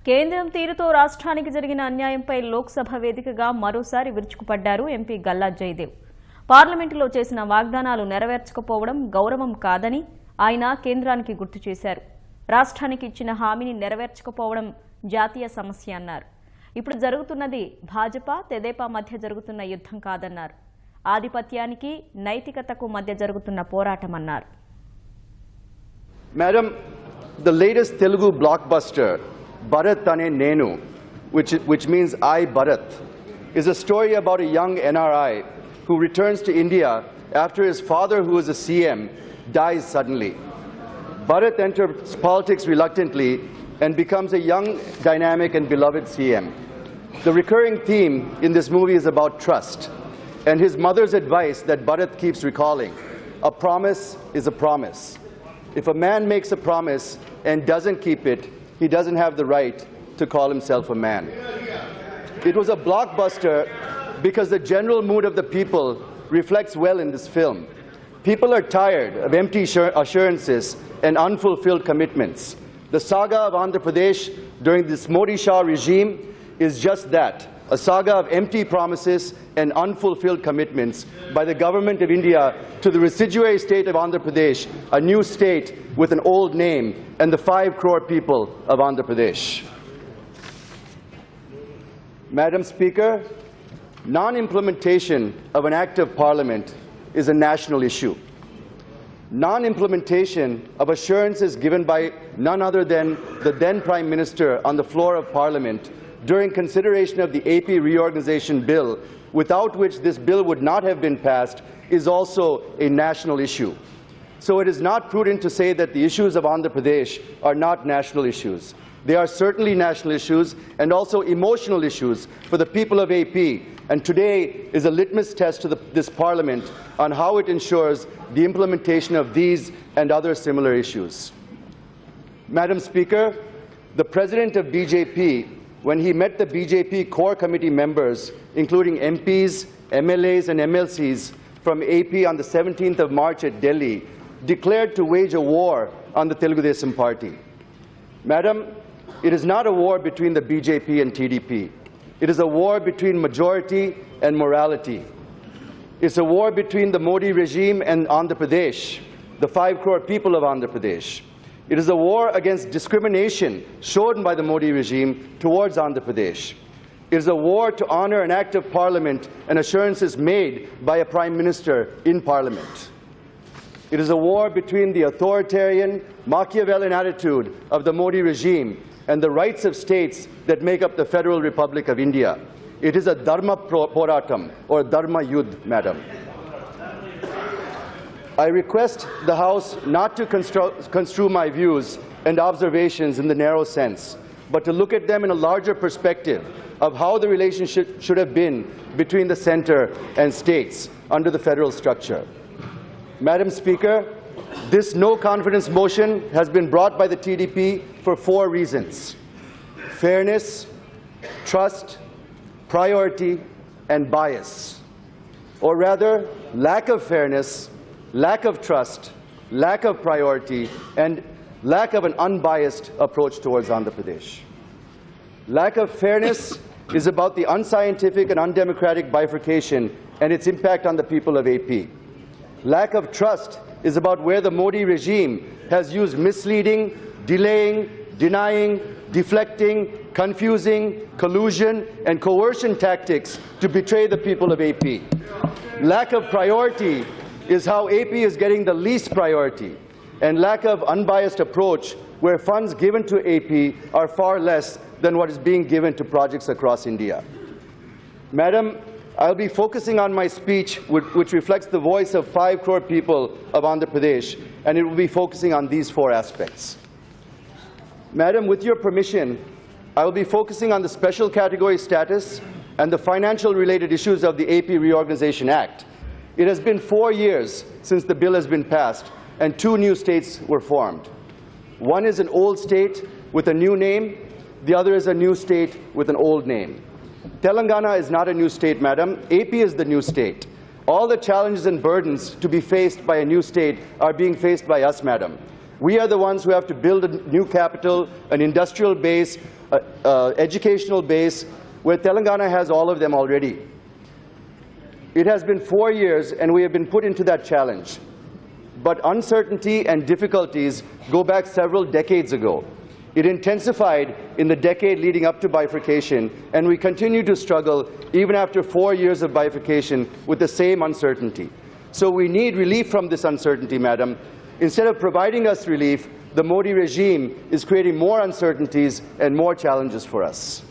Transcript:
కేంద్రం తీరుతో రాష్ట్రానికి జరిగిన అన్యాయంపై లోక్సభ వేదికగా మరోసారి విరుచుకుపడ్డారు ఎంపీ గల్లా జయదేవ్. పార్లమెంటులో చేసిన వాగ్దానాలు నెరవేర్చకపోవడం గౌరవం కాదని ఆయన కేంద్రానికి గుర్తు చేశారు. రాష్ట్రానికి ఇచ్చిన హామీని నెరవేర్చకపోవడం జాతీయ సమస్య అన్నారు. ఇప్పుడు జరుగుతున్నది భాజపా తెదేపా మధ్య జరుగుతున్న యుద్ధం కాదన్నారు. ఆధిపత్యానికి నైతికతకు మధ్య జరుగుతున్న పోరాటమన్నారు. Madam, the latest Telugu blockbuster Bharat Tane Nenu, which means I Bharat, is a story about a young NRI who returns to India after his father, who is a CM, dies suddenly. Bharat enters politics reluctantly and becomes a young, dynamic and beloved CM. The recurring theme in this movie is about trust and his mother's advice that Bharat keeps recalling: a promise is a promise. If a man makes a promise and doesn't keep it, he doesn't have the right to call himself a man. It was a blockbuster because the general mood of the people reflects well in this film. People are tired of empty assurances and unfulfilled commitments. The saga of Andhra Pradesh during this Modi Shah regime is just that, a saga of empty promises and unfulfilled commitments by the government of India to the residuary state of Andhra Pradesh, a new state with an old name, and the 5 crore people of Andhra Pradesh. Madam Speaker, non-implementation of an act of Parliament is a national issue. Non-implementation of assurances given by none other than the then Prime Minister on the floor of Parliament during consideration of the AP reorganization bill, without which this bill would not have been passed, is also a national issue. So it is not prudent to say that the issues of Andhra Pradesh are not national issues. They are certainly national issues and also emotional issues for the people of AP, and today is a litmus test to this Parliament on how it ensures the implementation of these and other similar issues. Madam Speaker, the President of BJP, when he met the BJP core committee members, including MPs, MLAs and MLCs from AP on the 17th of March at Delhi, declared to wage a war on the Telugu Desam party. Madam, it is not a war between the BJP and TDP. It is a war between majority and morality. It's a war between the Modi regime and Andhra Pradesh, the 5 crore people of Andhra Pradesh. It is a war against discrimination shown by the Modi regime towards Andhra Pradesh. It is a war to honor an act of Parliament and assurances made by a Prime Minister in Parliament. It is a war between the authoritarian, Machiavellian attitude of the Modi regime and the rights of states that make up the Federal Republic of India. It is a Dharma Poratam or Dharma Yudh, Madam. I request the House not to construe my views and observations in the narrow sense, but to look at them in a larger perspective of how the relationship should have been between the center and states under the federal structure. Madam Speaker, this no-confidence motion has been brought by the TDP for 4 reasons: fairness, trust, priority, and bias. Or rather, lack of fairness, lack of trust, lack of priority, and lack of an unbiased approach towards Andhra Pradesh. Lack of fairness is about the unscientific and undemocratic bifurcation and its impact on the people of AP. Lack of trust is about where the Modi regime has used misleading, delaying, denying, deflecting, confusing, collusion, and coercion tactics to betray the people of AP. Lack of priority is how AP is getting the least priority, and lack of unbiased approach where funds given to AP are far less than what is being given to projects across India. Madam, I'll be focusing on my speech, which reflects the voice of 5 crore people of Andhra Pradesh, and it will be focusing on these 4 aspects. Madam, with your permission, I will be focusing on the special category status and the financial related issues of the AP Reorganization Act. It has been 4 years since the bill has been passed, and 2 new states were formed. One is an old state with a new name, the other is a new state with an old name. Telangana is not a new state, Madam. AP is the new state. All the challenges and burdens to be faced by a new state are being faced by us, Madam. We are the ones who have to build a new capital, an industrial base, educational base, where Telangana has all of them already. It has been 4 years and we have been put into that challenge. But uncertainty and difficulties go back several decades ago. It intensified in the decade leading up to bifurcation, and we continue to struggle even after 4 years of bifurcation with the same uncertainty. So we need relief from this uncertainty, madam. Instead of providing us relief, the Modi regime is creating more uncertainties and more challenges for us.